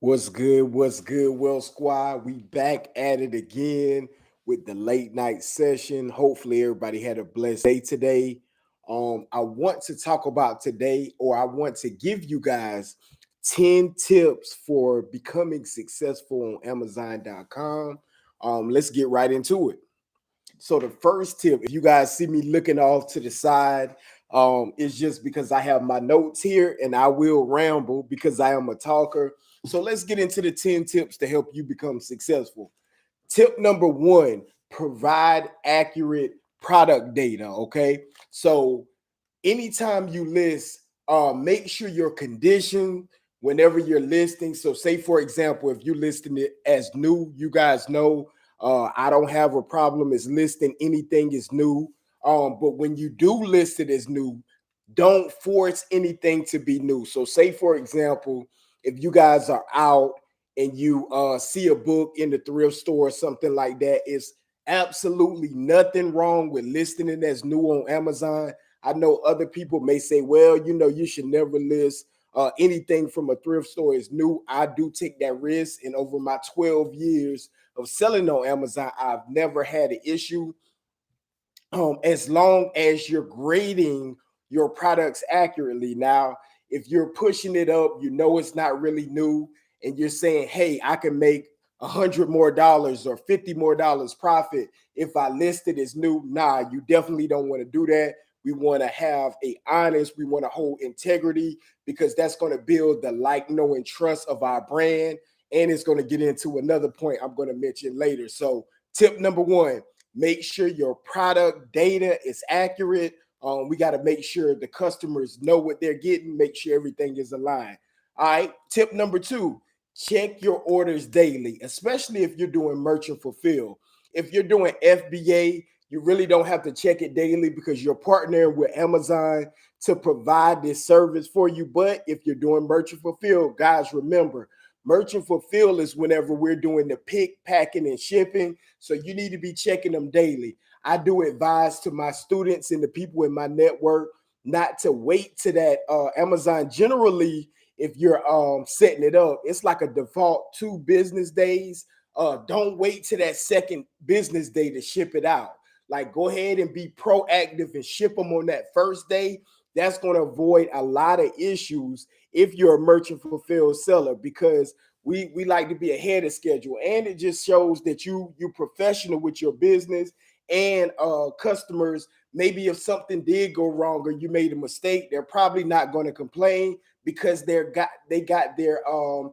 What's good? What's good, Well Squad? We back at it again with the late night session. Hopefully, everybody had a blessed day today. I want to talk about today, or I want to give you guys 10 tips for becoming successful on Amazon.com. Let's get right into it. So the first tip, if you guys see me looking off to the side, it's just because I have my notes here and I will ramble because I am a talker. So let's get into the 10 tips to help you become successful. Tip number one, provide accurate product data. Okay. So anytime you list, make sure your condition whenever you're listing. So, say for example, if you're listing it as new, you guys know I don't have a problem is listing anything is new. But when you do list it as new, don't force anything to be new. So, say for example, if you guys are out and you see a book in the thrift store or something like that, it's absolutely nothing wrong with listing it as new on Amazon. I know other people may say, well, you should never list anything from a thrift store is new. I do take that risk. And over my 12 years of selling on Amazon, I've never had an issue. As long as you're grading your products accurately. Now, if you're pushing it up, it's not really new, and you're saying, hey, I can make $100 more or $50 more profit if I list it as new. Nah, you definitely don't want to do that. We want to have we want to hold integrity because that's going to build the like, know, and trust of our brand. And it's going to get into another point I'm going to mention later. So, tip number one, make sure your product data is accurate. We got to make sure the customers know what they're getting, make sure everything is aligned. All right. Tip number two, check your orders daily, especially if you're doing merchant fulfill. If you're doing FBA, you really don't have to check it daily because you're partnering with Amazon to provide this service for you. But if you're doing merchant fulfill, guys, remember, merchant fulfill is whenever we're doing the pick, packing, and shipping. So you need to be checking them daily. I do advise to my students and the people in my network not to wait to that Amazon. Generally, if you're setting it up, it's like a default 2 business days. Don't wait to that second business day to ship it out. Like, go ahead and be proactive and ship them on that first day. That's going to avoid a lot of issues if you're a merchant fulfilled seller, because we like to be ahead of schedule, and it just shows that you professional with your business. And customers, maybe if something did go wrong or you made a mistake, they're probably not going to complain because they got their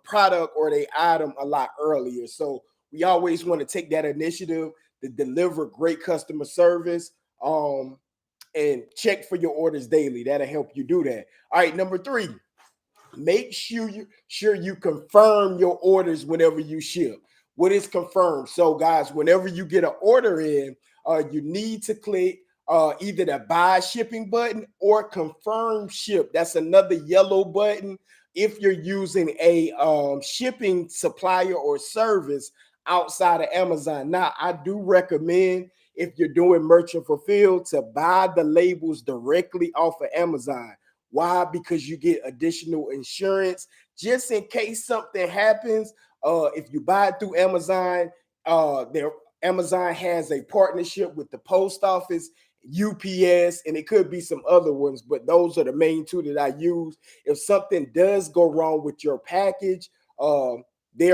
product or their item a lot earlier. So we always want to take that initiative to deliver great customer service. And check for your orders daily. That'll help you do that. All right, number three, make sure you confirm your orders whenever you ship. What is confirmed? So, guys, whenever you get an order in, you need to click either the buy shipping button or confirm ship. That's another yellow button if you're using a shipping supplier or service outside of Amazon. Now, I do recommend, if you're doing merchant fulfilled, to buy the labels directly off of Amazon. Why? Because you get additional insurance just in case something happens. If you buy it through Amazon, Amazon has a partnership with the post office, UPS, and it could be some other ones, but those are the main two that I use. If something does go wrong with your package, they'll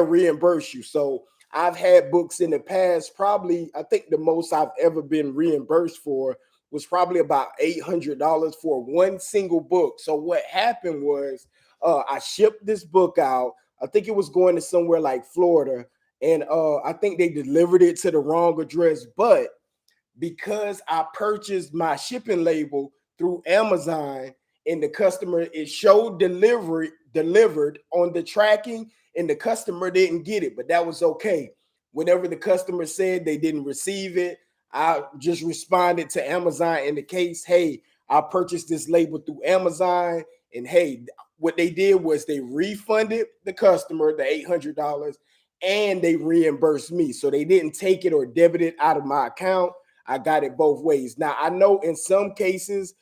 reimburse you. So I've had books in the past, probably, I think the most I've ever been reimbursed for was probably about $800 for one single book. So what happened was, I shipped this book out. I think it was going to somewhere like Florida, and I think they delivered it to the wrong address. But because I purchased my shipping label through Amazon, and the customer, it showed delivered on the tracking, and the customer didn't get it, but that was okay. Whenever the customer said they didn't receive it, I just responded to Amazon in the case, hey, I purchased this label through Amazon, and hey, what they did was they refunded the customer the $800 and they reimbursed me. So they didn't take it or debit it out of my account. I got it both ways. Now, I know in some cases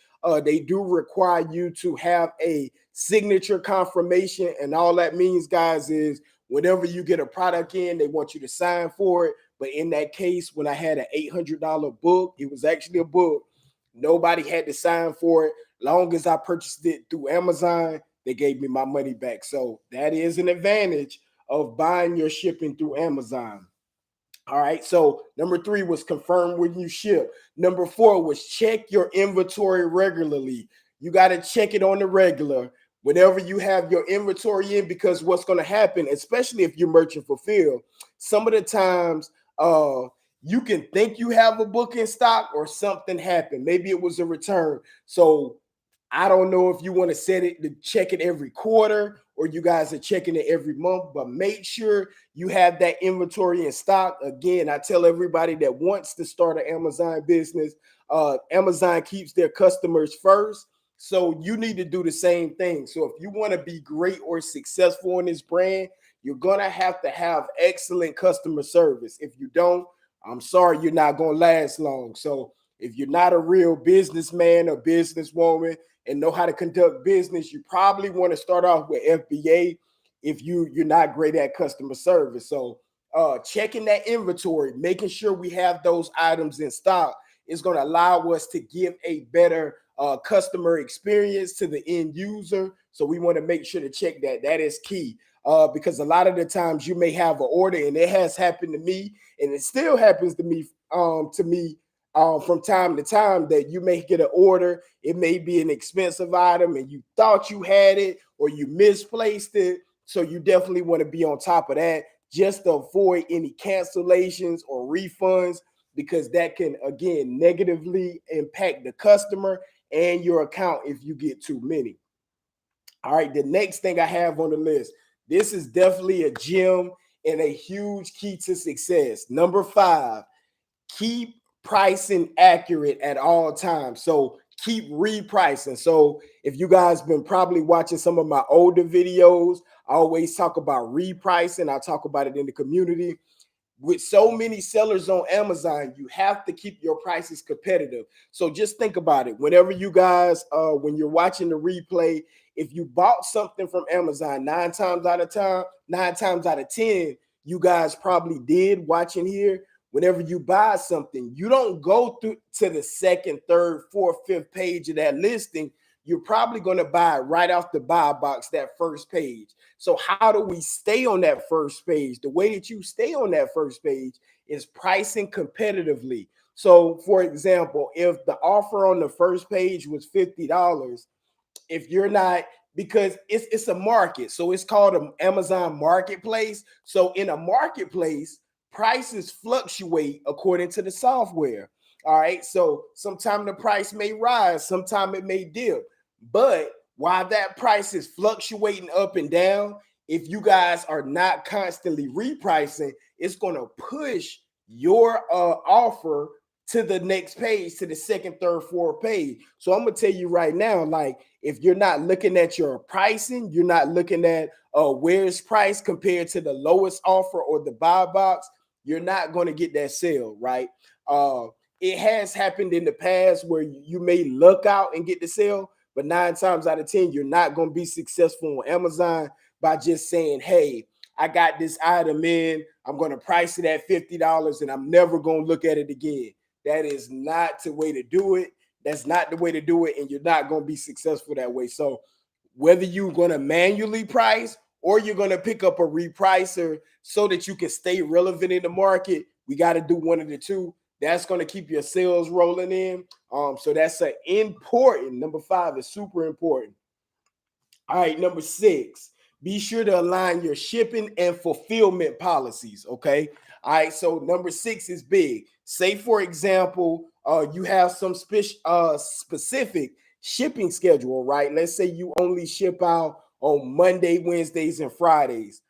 they do require you to have a signature confirmation, and all that means, guys, is whenever you get a product in, they want you to sign for it. But in that case, when I had an $800 book, it was actually a book. Nobody had to sign for it. Long as I purchased it through Amazon, they gave me my money back. So that is an advantage of buying your shipping through Amazon. All right. So number 3 was confirm when you ship. Number 4 was check your inventory regularly. You got to check it on the regular whenever you have your inventory in, because what's going to happen, especially if you're merchant fulfilled, some of the times you can think you have a book in stock or something happened. Maybe it was a return. So I don't know if you want to set it to check it every quarter or you guys are checking it every month, but make sure you have that inventory in stock. Again, I tell everybody that wants to start an Amazon business, Amazon keeps their customers first. So you need to do the same thing. So if you want to be great or successful in this brand, you're going to have excellent customer service. If you don't, I'm sorry, you're not going to last long. So if you're not a real businessman or businesswoman and know how to conduct business, you probably want to start off with FBA if you're not great at customer service. So checking that inventory, making sure we have those items in stock is going to allow us to give a better customer experience to the end user. So we want to make sure to check that. That is key. Because a lot of the times you may have an order, and it has happened to me, and it still happens to me from time to time, that you may get an order. It may be an expensive item and you thought you had it or you misplaced it. So you definitely want to be on top of that just to avoid any cancellations or refunds, because that can, again, negatively impact the customer and your account if you get too many. All right, the next thing I have on the list, this is definitely a gem and a huge key to success. Number 5, keep pricing accurate at all times. So keep repricing. So if you guys been probably watching some of my older videos, I always talk about repricing. I talk about it in the community. With so many sellers on Amazon, you have to keep your prices competitive. So just think about it. Whenever you guys, when you're watching the replay, if you bought something from Amazon, 9 times out of 10, you guys probably did watching here. Whenever you buy something, you don't go through to the second, third, fourth, fifth page of that listing. You're probably going to buy it right off the buy box, that first page. So how do we stay on that first page? The way that you stay on that first page is pricing competitively. So for example, if the offer on the first page was $50, if you're not, because it's a market, so it's called an Amazon marketplace. So in a marketplace, prices fluctuate according to the software. All right, so sometimes the price may rise, sometimes it may dip. But while that price is fluctuating up and down, if you guys are not constantly repricing, it's going to push your offer to the next page, to the second, third, fourth page. So I'm gonna tell you right now, like, if you're not looking at your pricing, you're not looking at where it's priced compared to the lowest offer or the buy box, you're not going to get that sale, right? It has happened in the past where you may luck out and get the sale, but 9 times out of 10, you're not going to be successful on Amazon by just saying, hey, I got this item in, I'm going to price it at $50 and I'm never going to look at it again. That is not the way to do it. That's not the way to do it, and you're not going to be successful that way. So whether you're going to manually price or you're going to pick up a repricer so that you can stay relevant in the market, we got to do one of the two. That's going to keep your sales rolling in. So that's an important, number 5 is super important. All right, number 6, be sure to align your shipping and fulfillment policies, okay? All right, so number 6 is big. Say, for example, you have some specific shipping schedule, right? Let's say you only ship out on Monday, Wednesdays, and Fridays.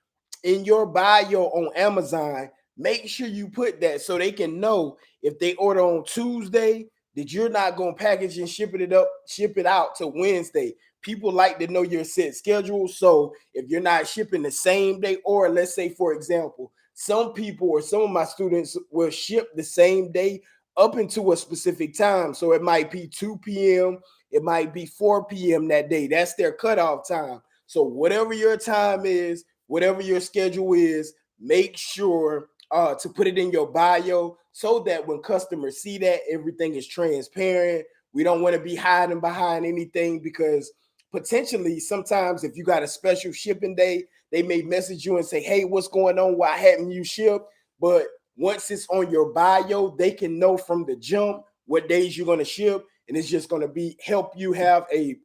In your bio on Amazon, make sure you put that so they can know if they order on Tuesday that you're not going to package and ship it out to Wednesday. People like to know your set schedule. So if you're not shipping the same day, or let's say, for example, some people or some of my students will ship the same day up into a specific time. So it might be 2 p.m., it might be 4 p.m. that day. That's their cutoff time. So whatever your time is, whatever your schedule is, make sure to put it in your bio so that when customers see that, everything is transparent. We don't want to be hiding behind anything, because potentially sometimes if you got a special shipping day, they may message you and say, hey, what's going on? Why haven't you shipped? But once it's on your bio, they can know from the jump what days you're going to ship, and it's just going to be help you have a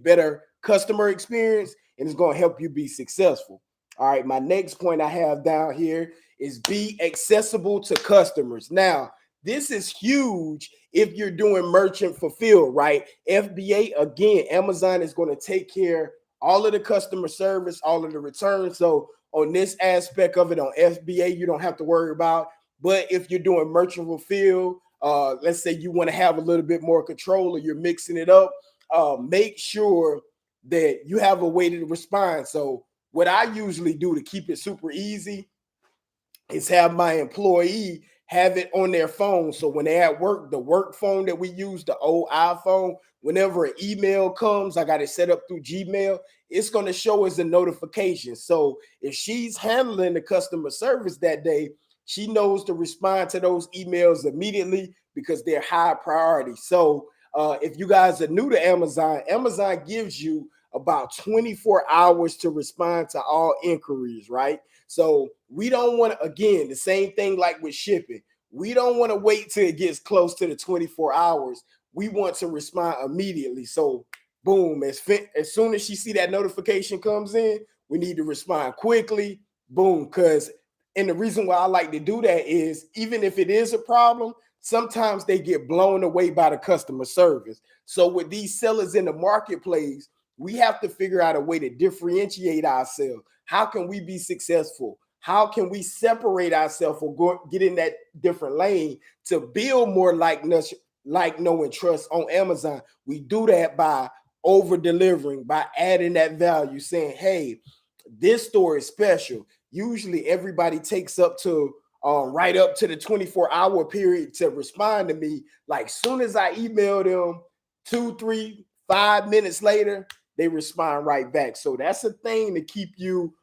better customer experience, and it's going to help you be successful. All right, my next point I have down here is be accessible to customers. Now, this is huge if you're doing merchant fulfill, right? FBA, again, Amazon is going to take care all of the customer service, all of the returns. So on this aspect of it, on FBA, you don't have to worry about. But if you're doing merchant fulfill, let's say you want to have a little bit more control, or you're mixing it up, make sure that you have a way to respond. So what I usually do to keep it super easy is have my employee have it on their phone. So when they're at work, the work phone that we use, the old iPhone, whenever an email comes, I got it set up through Gmail, it's going to show as a notification. So if she's handling the customer service that day, she knows to respond to those emails immediately because they're high priority. So if you guys are new to Amazon, Amazon gives you about 24 hours to respond to all inquiries, right? So we don't want to, again, the same thing like with shipping. We don't want to wait till it gets close to the 24 hours. We want to respond immediately. So boom, as soon as she see that notification comes in, we need to respond quickly. Boom, because and the reason why I like to do that is even if it is a problem, sometimes they get blown away by the customer service. So with these sellers in the marketplace, we have to figure out a way to differentiate ourselves. How can we be successful? How can we separate ourselves or get in that different lane to build more likeness, like, know, and trust on Amazon? We do that by over delivering, by adding that value, saying, hey, this store is special. Usually everybody takes up to right up to the 24-hour period to respond to me. Like soon as I email them, 2, 3, 5 minutes later, they respond right back. So that's a thing to keep you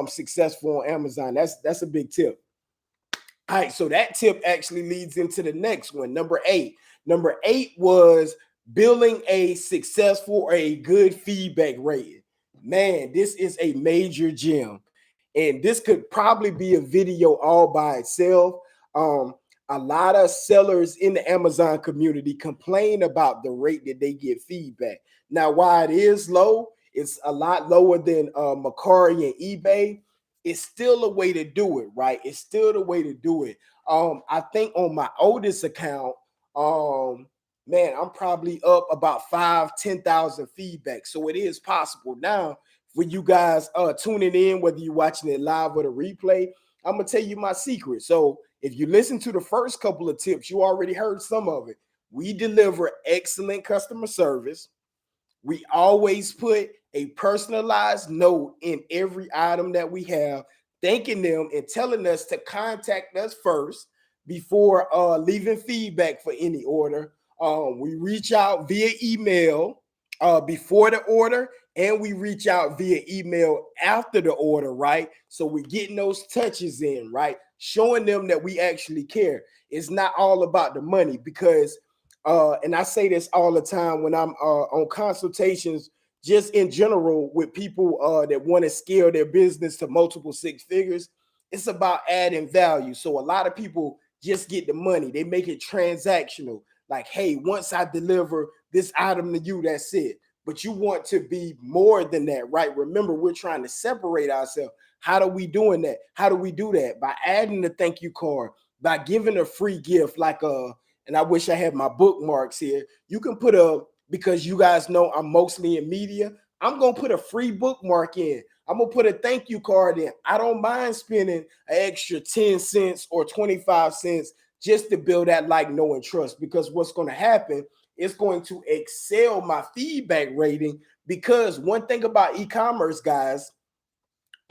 successful on Amazon. That's a big tip. All right, so that tip actually leads into the next one, number 8. Number 8 was building a successful or a good feedback rating. Man, this is a major gem, and this could probably be a video all by itself. Um, a lot of sellers in the Amazon community complain about the rate that they get feedback. Now, while it is low, it's a lot lower than Mercari and eBay. It's still a way to do it, right? It's still the way to do it. I think on my oldest account, man, I'm probably up about 5,000-10,000 feedback. So it is possible. Now, for you guys tuning in, whether you're watching it live or the replay, I'm gonna tell you my secret. So if you listen to the first couple of tips, you already heard some of it. We deliver excellent customer service. We always put a personalized note in every item that we have, thanking them and telling us to contact us first before leaving feedback for any order. We reach out via email before the order, and we reach out via email after the order, right? So we're getting those touches in, right? Showing them that we actually care. It's not all about the money, because and I say this all the time when I'm on consultations, just in general, with people that want to scale their business to multiple 6 figures. It's about adding value. So a lot of people just get the money. They make it transactional. Like, hey, once I deliver this item to you, that's it. But you want to be more than that, right? Remember, we're trying to separate ourselves. How are we doing that? How do we do that? By adding the thank you card, by giving a free gift, like and I wish I had my bookmarks here. You can put because you guys know I'm mostly in media, I'm going to put a free bookmark in. I'm going to put a thank you card in. I don't mind spending an extra 10 cents or 25 cents just to build that like, know, and trust, because what's going to happen, it's going to excel my feedback rating. Because one thing about e-commerce, guys,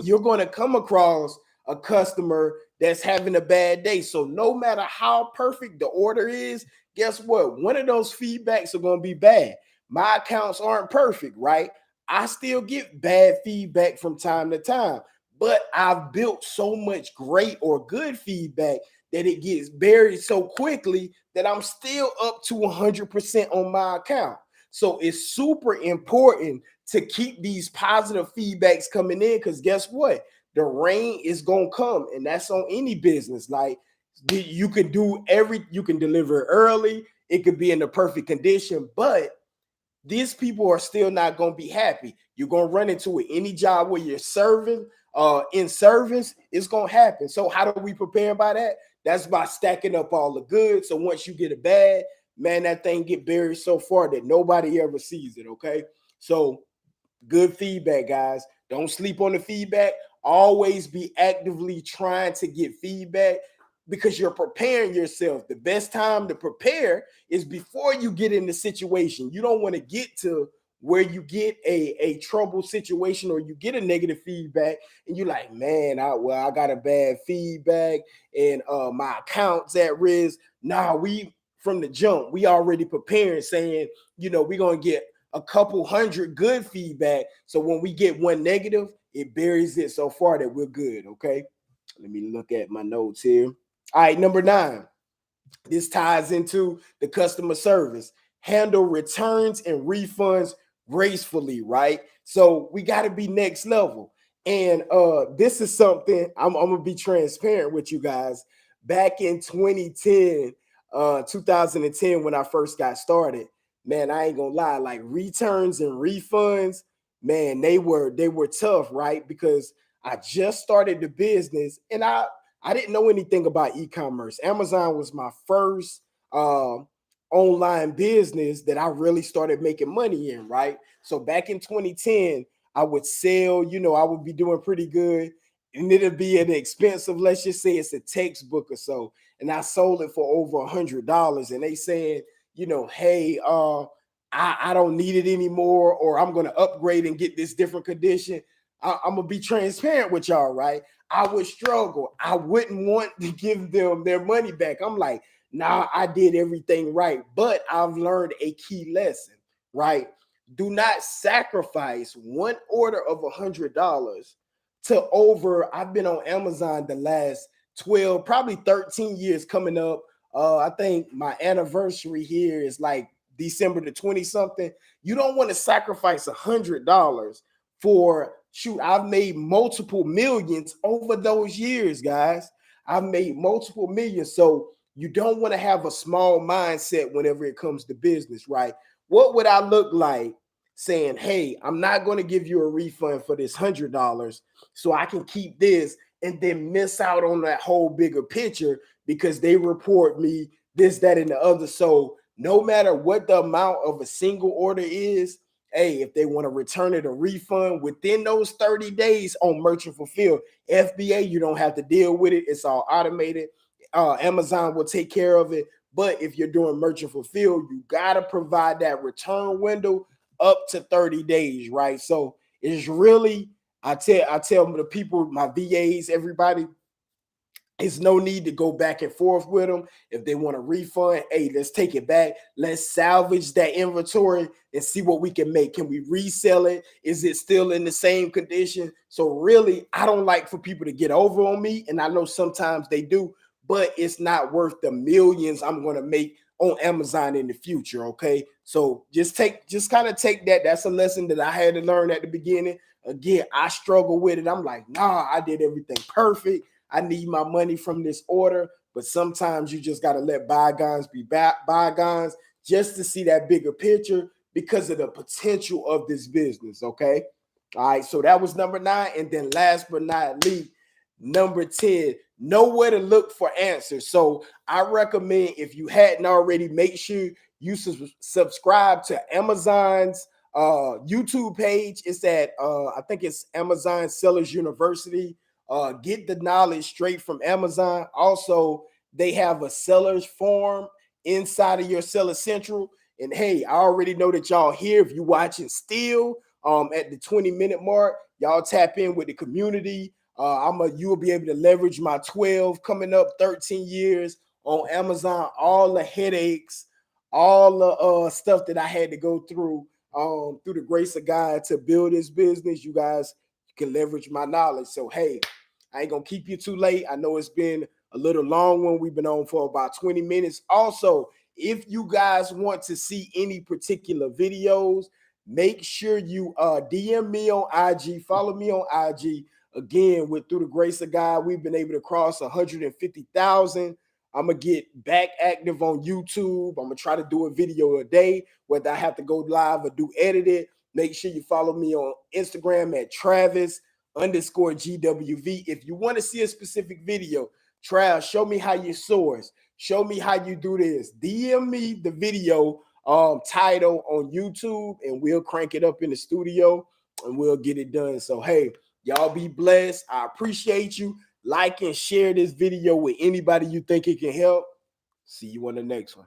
you're going to come across a customer that's having a bad day. So no matter how perfect the order is, guess what? One of those feedbacks are going to be bad. My accounts aren't perfect, right? I still get bad feedback from time to time. but I've built so much great or good feedback that it gets buried so quickly that I'm still up to 100% on my account. So it's super important to keep these positive feedbacks coming in, because guess what? The rain is gonna come, and that's on any business. Like, you can you can deliver early, it could be in the perfect condition, but these people are still not going to be happy. You're going to run into it. Any job where you're serving, in service, it's going to happen. So how do we prepare by that? That's by stacking up all the goods. So once you get a bad, man, that thing get buried so far that nobody ever sees it. Okay. So good feedback, guys. Don't sleep on the feedback. Always be actively trying to get feedback, because you're preparing yourself. The best time to prepare is before you get in the situation. You don't want to get to where you get a trouble situation, or you get a negative feedback and you're like, man, I got a bad feedback and my account's at risk. Nah, we from the jump, we already preparing, saying, we're gonna get a couple hundred good feedback. So when we get one negative, it buries it so far that we're good. Okay. Let me look at my notes here. All right, number 9. This ties into the customer service. Handle returns and refunds gracefully, right? So we got to be next level. And this is something I'm gonna be transparent with you guys. Back in 2010, when I first got started, man, I ain't gonna lie, like returns and refunds, man, they were tough, right? Because I just started the business, and I didn't know anything about e-commerce. Amazon was my first online business that I really started making money in, right? So back in 2010, I would sell, I would be doing pretty good. And it'll be an expensive, let's just say it's a textbook or so. And I sold it for over $100. And they said, hey, I don't need it anymore, or I'm gonna upgrade and get this different condition. I'm gonna be transparent with y'all, right? I would struggle. I wouldn't want to give them their money back. I'm like, nah, I did everything right. But I've learned a key lesson, right? Do not sacrifice one order of $100 to over. I've been on Amazon the last 12, probably 13 years coming up. I think my anniversary here is like December the 20 something. You don't want to sacrifice $100 for, shoot, I've made multiple millions over those years, guys. I've made multiple millions. So you don't want to have a small mindset whenever it comes to business, right? What would I look like saying, hey, I'm not going to give you a refund for this $100 so I can keep this, and then miss out on that whole bigger picture because they report me this, that, and the other. So no matter what the amount of a single order is, hey, if they want to return it, a refund within those 30 days on merchant fulfill, FBA, you don't have to deal with it. It's all automated. Amazon will take care of it. But if you're doing merchant fulfill, you got to provide that return window up to 30 days, right? So it's really, I tell the people, my VAs, everybody, it's no need to go back and forth with them. If they want a refund, hey, let's take it back. Let's salvage that inventory and see what we can make. Can we resell it? Is it still in the same condition? So really, I don't like for people to get over on me. And I know sometimes they do, but it's not worth the millions I'm going to make on Amazon in the future. Okay. So just kind of take that. That's a lesson that I had to learn at the beginning. Again, I struggle with it. I'm like, nah, I did everything perfect. I need my money from this order. But sometimes you just got to let bygones be bygones, just to see that bigger picture because of the potential of this business. Okay. All right. So that was number 9. And then last but not least, number 10, know where to look for answers. So I recommend, if you hadn't already, make sure you subscribe to Amazon's YouTube page. It's at I think it's Amazon Sellers University. Get the knowledge straight from Amazon. Also, they have a sellers forum inside of your Seller Central. And hey, I already know that y'all here. If you watching still at the 20-minute mark, y'all tap in with the community. You'll be able to leverage my 12 coming up 13 years on Amazon, all the headaches, all the stuff that I had to go through the grace of God to build this business. You guys can leverage my knowledge. So, hey, I ain't gonna keep you too late. I know it's been a little long one. We've been on for about 20 minutes. Also, if you guys want to see any particular videos, make sure you DM me on IG, follow me on IG. Again, through the grace of God, we've been able to cross 150,000. I'm gonna get back active on YouTube. I'm gonna try to do a video a day, whether I have to go live or do edit it. Make sure you follow me on Instagram at Travis_GWV. If you want to see a specific video, Trav, show me how you source. Show me how you do this. DM me the video title on YouTube, and we'll crank it up in the studio and we'll get it done. So, hey, y'all be blessed. I appreciate you. Like and share this video with anybody you think it can help. See you on the next one.